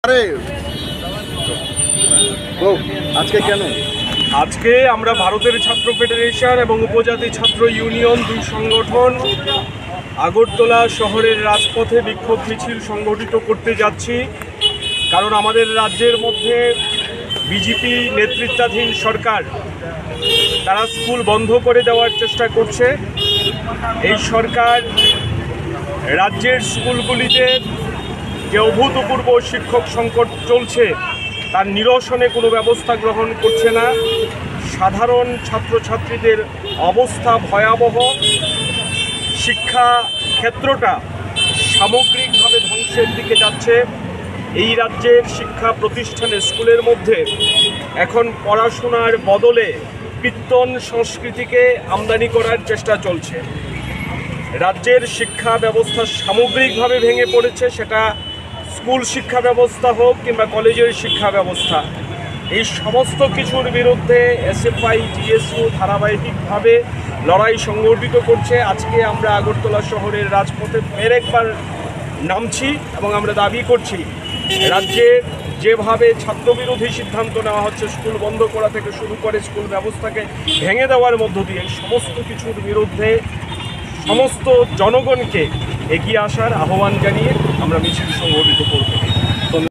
আরে ও আজকে কেন? আজকে আমরা ভারতের ছাত্র ফেডারেশন এবং উপজাতি ছাত্র ইউনিয়ন দুই সংগঠন আগরতলা শহরের রাজপথে বিক্ষোভ মিছিল সংগঠিত করতে যাচ্ছি। কারণ আমাদের রাজ্যের মধ্যে বিজেপি নেতৃত্বাধীন সরকার তারা স্কুল বন্ধ করে দেওয়ার চেষ্টা করছে। এই সরকার রাজ্যের স্কুলগুলিতে যে অভূতপূর্ব শিক্ষক সংকট চলছে তার নিরসনে কোনো ব্যবস্থা গ্রহণ করছে না। সাধারণ ছাত্রছাত্রীদের অবস্থা ভয়াবহ। শিক্ষা ক্ষেত্রটা সামগ্রিকভাবে ধ্বংসের দিকে যাচ্ছে। এই রাজ্যের শিক্ষা প্রতিষ্ঠানে স্কুলের মধ্যে এখন পড়াশোনার বদলে কীর্তন সংস্কৃতিকে আমদানি করার চেষ্টা চলছে। রাজ্যের শিক্ষা ব্যবস্থা সামগ্রিকভাবে ভেঙে পড়েছে, সেটা স্কুল শিক্ষা ব্যবস্থা হোক কিংবা কলেজের শিক্ষা ব্যবস্থা। এই সমস্ত কিছুর বিরুদ্ধে এসএফআই টিএসইউ ধারাবাহিকভাবে লড়াই সংগঠিত করছে। আজকে আমরা আগরতলা শহরের রাজপথে ফের একবার নামছি এবং আমরা দাবি করছি রাজ্যে যেভাবে ছাত্রবিরোধী সিদ্ধান্ত নেওয়া হচ্ছে, স্কুল বন্ধ করা থেকে শুরু করে স্কুল ব্যবস্থাকে ভেঙে দেওয়ার মধ্য দিয়ে সমস্ত কিছুর বিরুদ্ধে সমস্ত জনগণকে এগিয়ে আসার আহ্বান জানিয়ে আমরা মিছিল সংগঠিত করব।